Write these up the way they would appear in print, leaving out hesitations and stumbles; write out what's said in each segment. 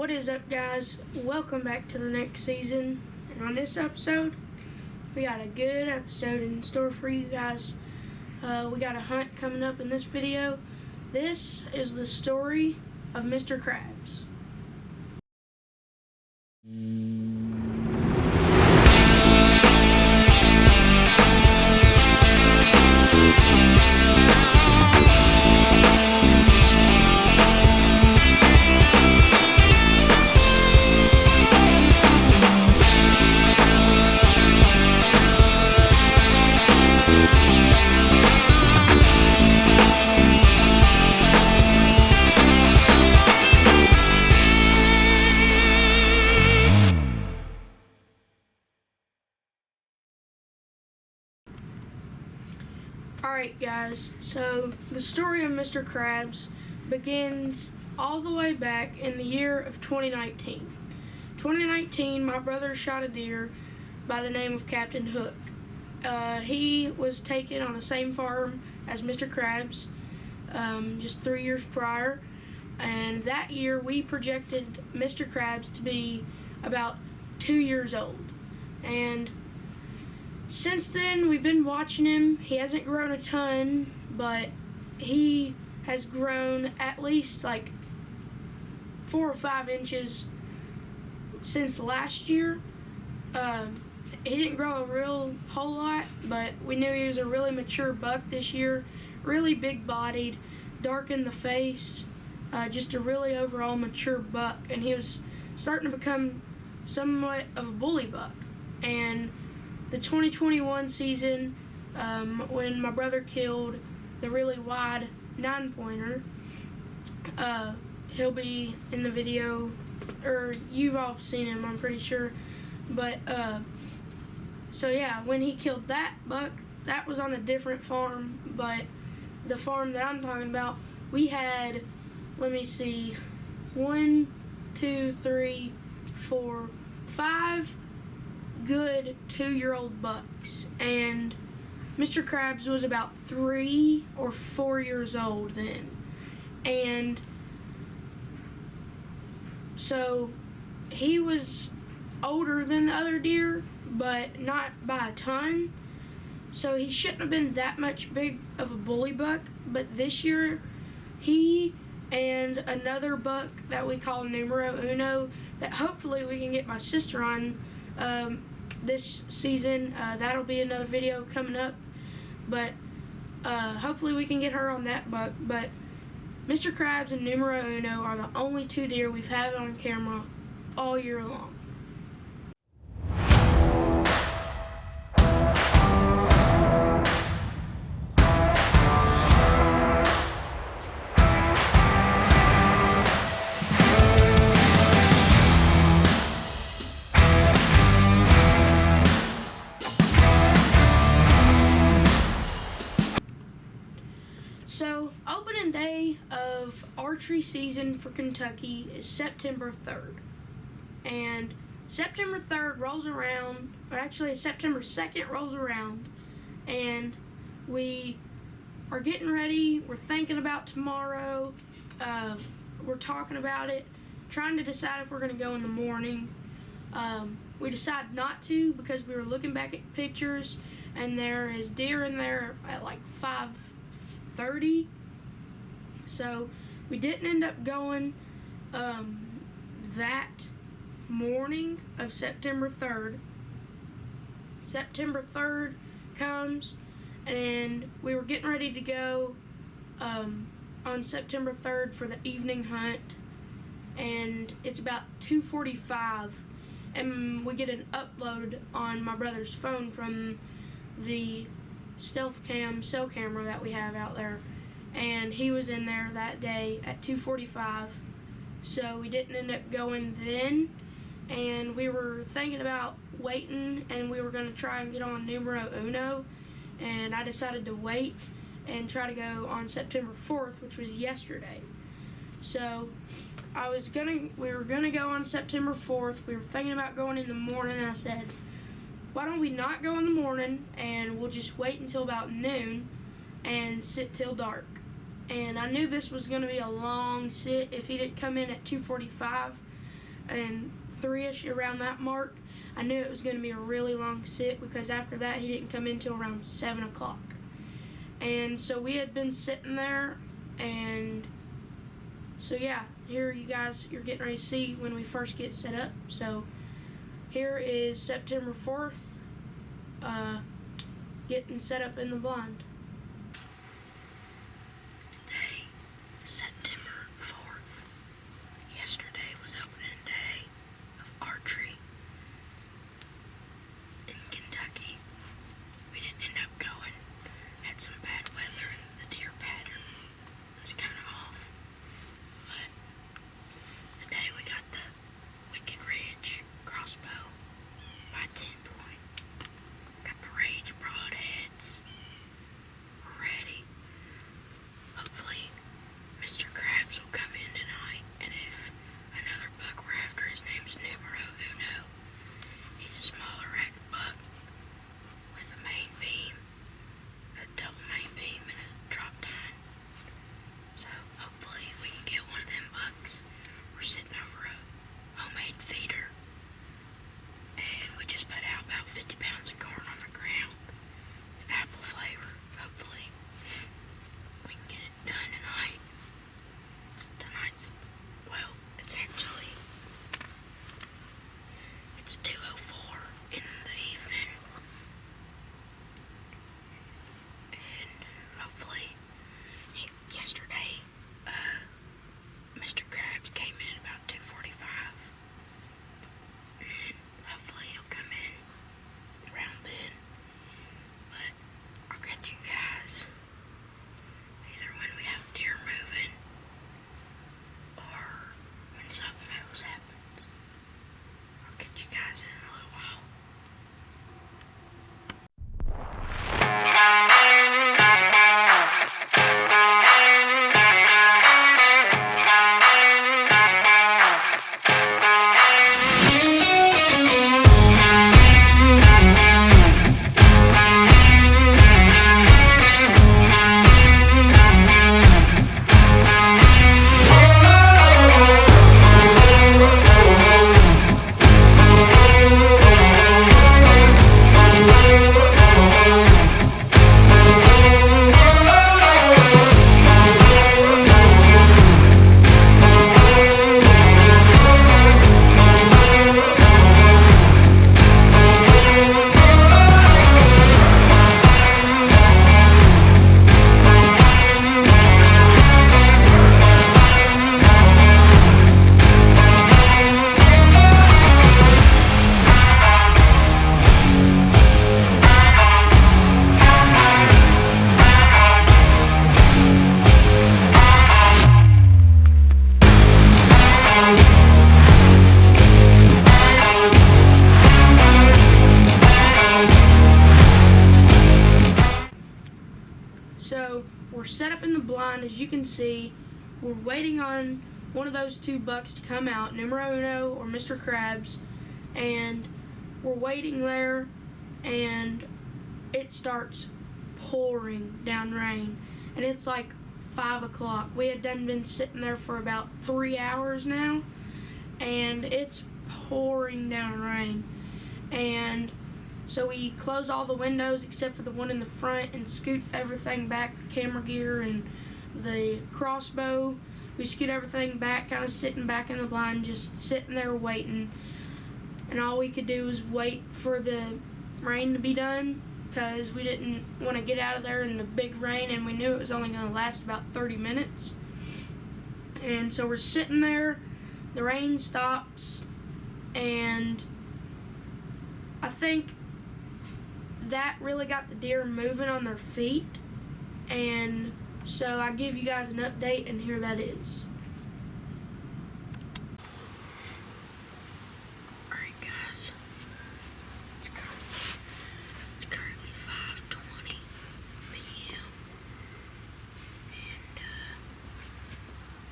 What is up, guys? Welcome back to the next season. And on this episode, we got a good episode in store for you guys. We got a hunt coming up in this video. This is the story of Mr. Krabs. Alright, guys, so the story of Mr. Krabs begins all the way back in the year of 2019. 2019, my brother shot a deer by the name of Captain Hook. He was taken on the same farm as Mr. Krabs just 3 years prior, and that year we projected Mr. Krabs to be about 2 years old. And since then, we've been watching him. He hasn't grown a ton, but he has grown at least like 4 or 5 inches since last year. He didn't grow a whole lot, but we knew he was a really mature buck this year. Really big-bodied, dark in the face, just a really overall mature buck. And he was starting to become somewhat of a bully buck. And the 2021 season, when my brother killed the really wide 9-pointer, he'll be in the video, or you've all seen him, I'm pretty sure. But, so yeah, when he killed that buck, that was on a different farm, but the farm that I'm talking about, we had, let me see, 1, 2, 3, 4, 5 good 2-year-old bucks, and Mr. Krabs was about 3 or 4 years old then. And so he was older than the other deer, but not by a ton, so he shouldn't have been that much big of a bully buck. But this year, he and another buck that we call Numero Uno, that hopefully we can get my sister on this season. That'll be another video coming up, but hopefully we can get her on that buck. But Mr. Krabs and Numero Uno are the only 2 deer we've had on camera all year long. So, opening day of archery season for Kentucky is September 3rd. And September 3rd rolls around, or actually September 2nd rolls around, and we are getting ready, we're thinking about tomorrow, we're talking about it, trying to decide if we're going to go in the morning. We decided not to because we were looking back at pictures, and there is deer in there at like 5:30, so we didn't end up going that morning of September 3rd. September 3rd comes, and we were getting ready to go on September 3rd for the evening hunt, and it's about 2:45, and we get an upload on my brother's phone from the stealth cam cell camera that we have out there, and he was in there that day at 2:45, so we didn't end up going then. And we were thinking about waiting, and we were going to try and get on Numero Uno, and I decided to wait and try to go on September 4th, which was yesterday. So we were gonna go on September 4th. We were thinking about going in the morning, and I said, why don't we not go in the morning, and we'll just wait until about noon and sit till dark. And I knew this was going to be a long sit if he didn't come in at 2:45, and 3-ish, around that mark, I knew it was going to be a really long sit, because after that he didn't come in till around 7 o'clock. And so we had been sitting there, and so yeah, here you guys, you're getting ready to see when we first get set up. So here is September 4th, getting set up in the blind. Today, September 4th. Yesterday was opening day of archery in Kentucky. We didn't end up going. Had some bad weather and the deer pattern was kind of off. But today we got the Wicked Ridge crossbow by 10 point. Got the Rage broadheads. We're ready. Hopefully Mr. Krabs will come in tonight, and if another buck we're after, his name's Numero Uno. He's a smaller ragged buck with a main beam, a double main beam, and a drop tine. So hopefully we can get one of them bucks. We're sitting over a homemade feeder, and we just put out about 50 pounds of corn on the ground. It's apple flavor. Hopefully we can get it done tonight. Tonight's, well, it's actually, it's 2:04 in the evening. And hopefully, yesterday, Mr. Krabs came in about 2:45. And hopefully he'll come in around then. But I'll catch you guys either when we have deer moving or when something else happens. I'll catch you guys in a little while. So we're set up in the blind, as you can see. We're waiting on one of those two bucks to come out, Numero Uno or Mr. Krabs, and we're waiting there, and it starts pouring down rain, and it's like 5 o'clock. We had done been sitting there for about 3 hours now, and it's pouring down rain. And so we close all the windows except for the one in the front and scoot everything back, the camera gear and the crossbow. We scoot everything back, kind of sitting back in the blind, just sitting there waiting. And all we could do was wait for the rain to be done, because we didn't want to get out of there in the big rain, and we knew it was only going to last about 30 minutes. And so we're sitting there, the rain stops, and I think that really got the deer moving on their feet, and so I give you guys an update, and here that is. Alright guys, it's currently 5:20 p.m. and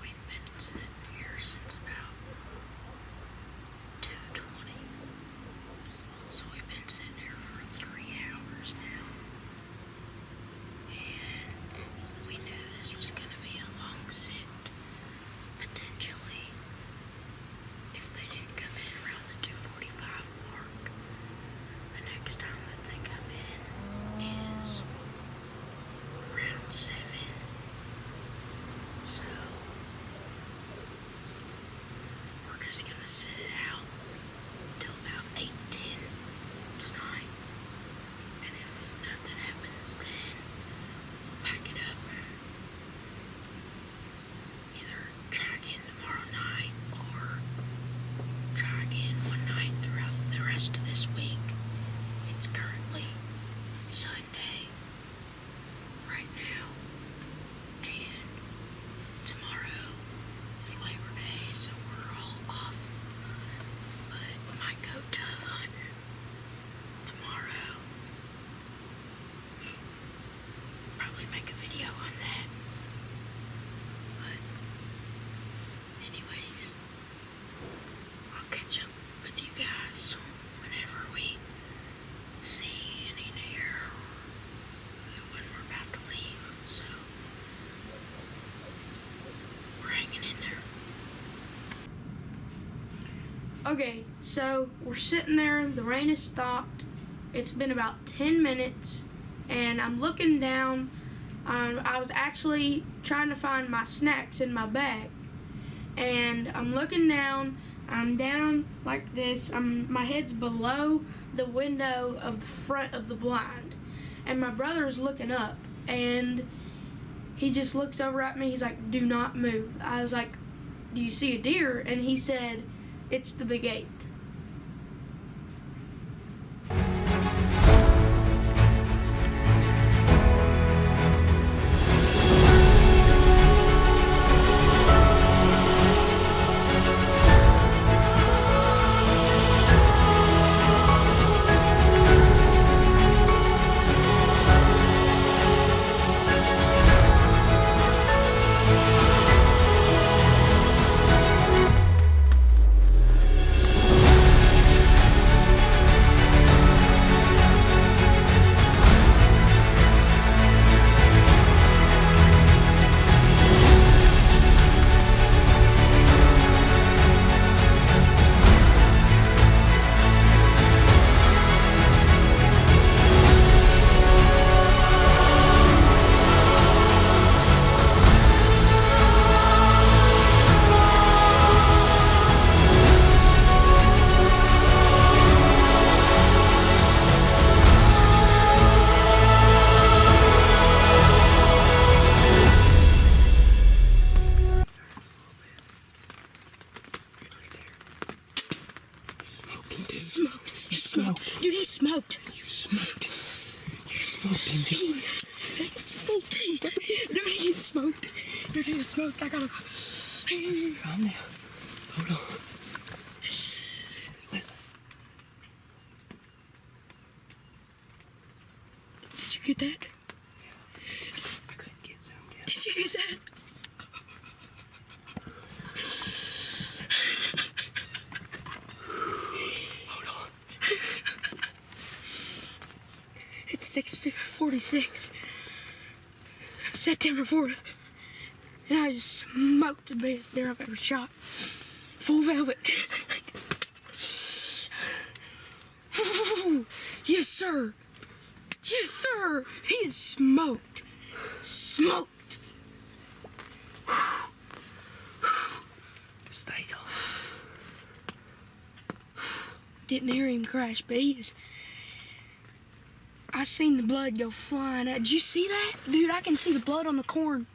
we've been sitting here since about 2:20. So we've been sitting here for 3 hours now. And we knew this was going to be a long sit. Okay, so we're sitting there, the rain has stopped. It's been about 10 minutes, and I'm looking down. I was actually trying to find my snacks in my bag, and I'm looking down. I'm down like this. My head's below the window of the front of the blind, and my brother's looking up, and he just looks over at me. He's like, "Do not move." I was like, "Do you see a deer?" And he said, "It's the big 8." He smoked. Dude, he smoked. You smoked, didn't you? He smoked. Dude, he smoked. Dude, he smoked. I gotta go. Calm down. Hold on. Listen. Did you get that? I couldn't get zoomed in. Did you get that? Hold on. It's 6:46. September 4th. And I just smoked the best deer I've ever shot. Full velvet. Yes, sir. Yes, sir. He is smoked. Smoked. Stay calm. Didn't hear him crash, but he is. I seen the blood go flying. Did you see that? Dude, I can see the blood on the corn.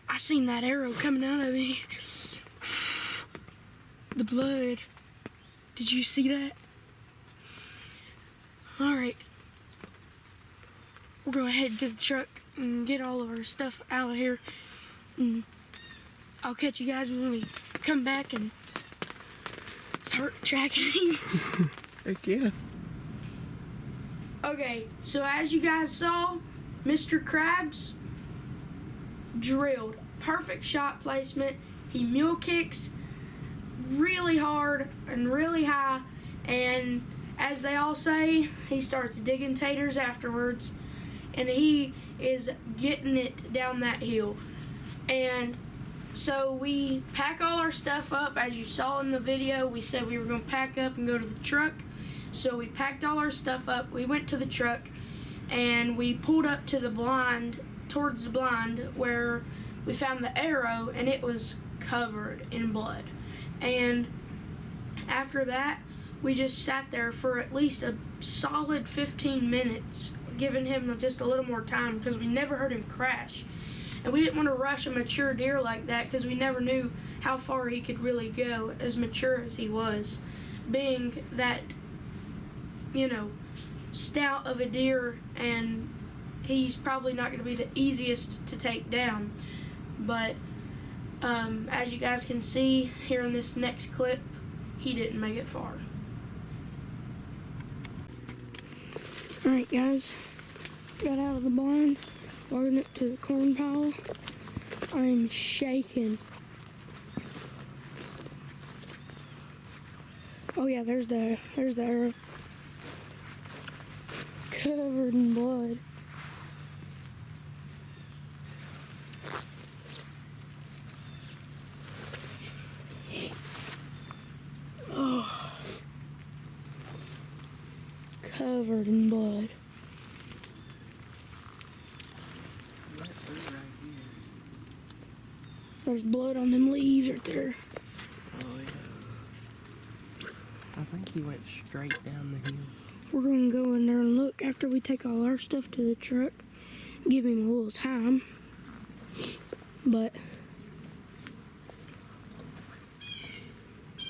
I seen that arrow coming out of me. The blood. Did you see that? Alright. We're going to head to the truck and get all of our stuff out of here. And I'll catch you guys when we come back and start tracking him. Heck yeah. Okay, so as you guys saw, Mr. Krabs drilled. Perfect shot placement. He mule kicks really hard and really high, and as they all say, he starts digging taters afterwards, and he is getting it down that hill. And so we pack all our stuff up. As you saw in the video, we said we were going to pack up and go to the truck. So we packed all our stuff up. We went to the truck, and we pulled up to the blind, towards the blind, where we found the arrow, and it was covered in blood. And after that, we just sat there for at least a solid 15 minutes, giving him just a little more time, because we never heard him crash. And we didn't want to rush a mature deer like that, because we never knew how far he could really go, as mature as he was, being that, you know, stout of a deer, and he's probably not going to be the easiest to take down. But as you guys can see here in this next clip, he didn't make it far. Alright guys, got out of the blind, walking up to the corn pile. I'm shaking. Oh yeah, there's the arrow. Covered in blood. covered in blood. There's blood on them leaves right there. Oh, yeah. I think he went straight down the hill. We're gonna go in there and look after we take all our stuff to the truck. Give him a little time. But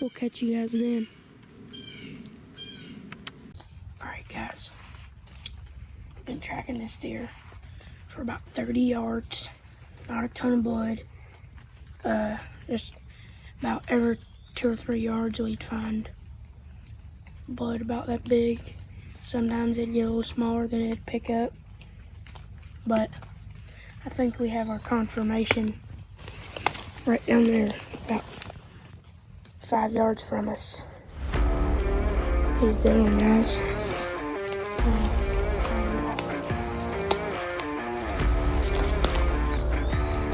we'll catch you guys then. Alright guys. Been tracking this deer for about 30 yards. Not a ton of blood. Just about every 2 or 3 yards we'd find blood about that big. Sometimes it'd get a little smaller than it'd pick up. But I think we have our confirmation right down there, about 5 yards from us. He's doing, guys.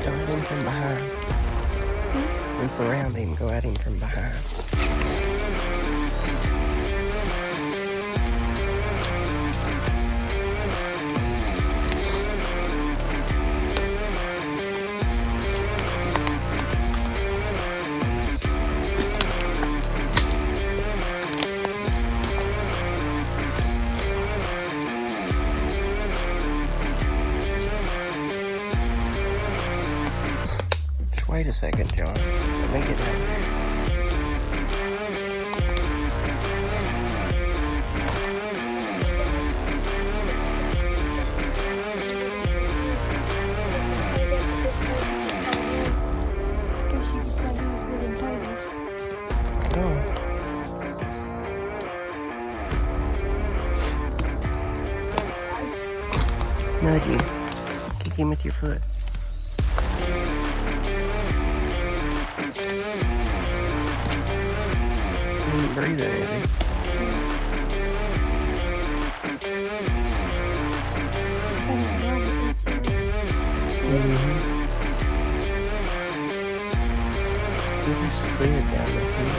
Go at him from behind. Loop around him, go at him from behind. Wait a second, John. Let me get down there. Nudge him. Kick him with your foot. He ain't breathing, is he? He just slid down this hill.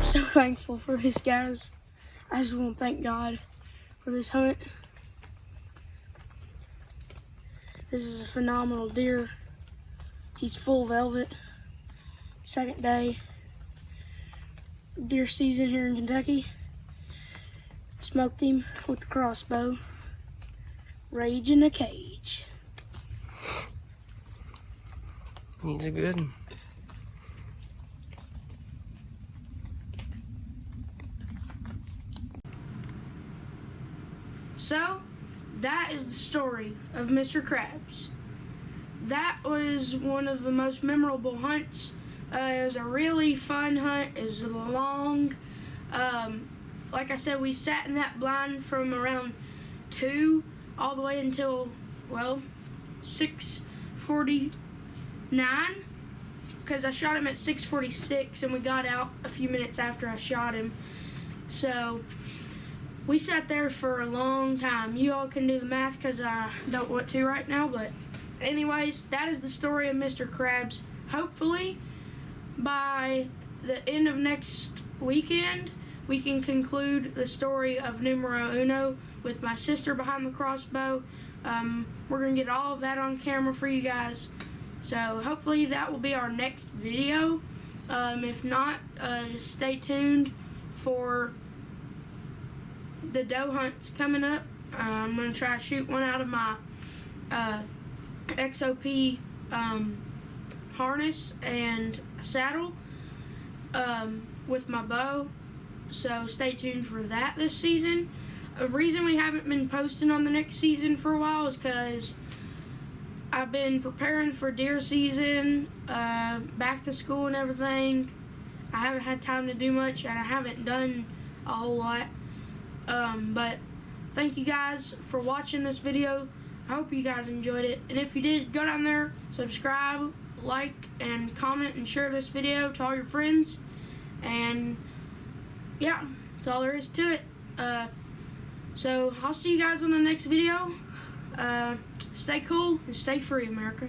So thankful for this, guys. I just want to thank God for this hunt. This is a phenomenal deer. He's full velvet. Second day deer season here in Kentucky. Smoked him with the crossbow. Rage in a cage. He's a good one. So, that is the story of Mr. Krabs. That was one of the most memorable hunts. It was a really fun hunt. It was long. Like I said, we sat in that blind from around 2 all the way until, well, 6:49, because I shot him at 6:46 and we got out a few minutes after I shot him. So we sat there for a long time. You all can do the math because I don't want to right now, but anyways, that is the story of Mr. Krabs. Hopefully by the end of next weekend we can conclude the story of numero uno with my sister behind the crossbow. We're gonna get all of that on camera for you guys, so hopefully that will be our next video. If not, just stay tuned for the doe hunts coming up. I'm gonna try to shoot one out of my XOP harness and saddle with my bow, so stay tuned for that this season. A reason we haven't been posting on the next season for a while is because I've been preparing for deer season, back to school and everything. I haven't had time to do much and I haven't done a whole lot. But thank you guys for watching this video. I hope you guys enjoyed it, and if you did, go down there, subscribe, like, and comment and share this video to all your friends. And yeah, that's all there is to it. So I'll see you guys on the next video. Stay cool and stay free, America.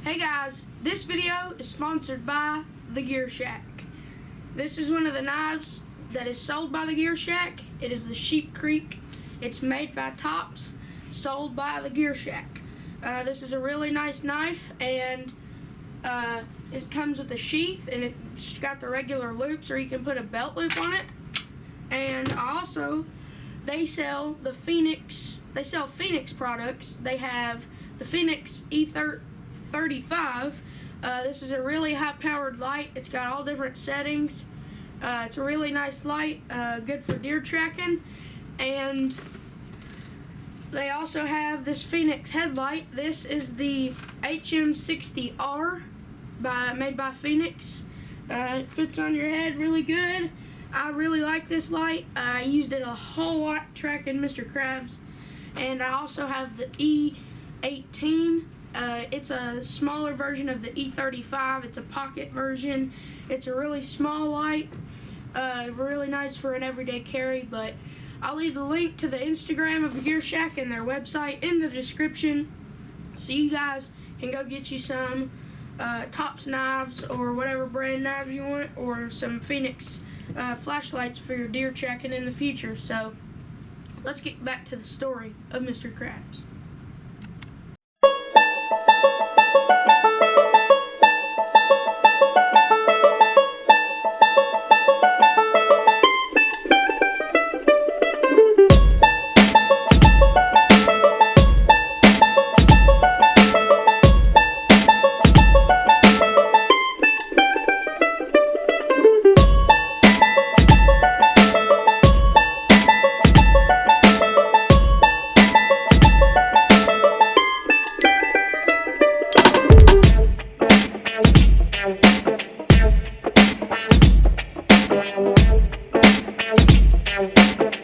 Hey guys, this video is sponsored by The Gear Shack. This is one of the knives that is sold by The Gear Shack. It is the Sheep Creek. It's made by Tops, sold by The Gear Shack. This is a really nice knife, and it comes with a sheath, and it's got the regular loops, or you can put a belt loop on it. And also, they sell the Phoenix. They sell Phoenix products. They have the Phoenix E35. This is a really high-powered light. It's got all different settings. It's a really nice light, good for deer tracking. And they also have this Phoenix headlight. This is the HM60R made by Phoenix. It fits on your head really good. I really like this light. I used it a whole lot tracking Mr. Krabs. And I also have the E18. It's a smaller version of the E35. It's a pocket version. It's a really small light. Really nice for an everyday carry, but I'll leave the link to the Instagram of the Gear Shack and their website in the description, so you guys can go get you some Tops knives or whatever brand knives you want, or some Phoenix flashlights for your deer tracking in the future. So let's get back to the story of Mr. Krabs.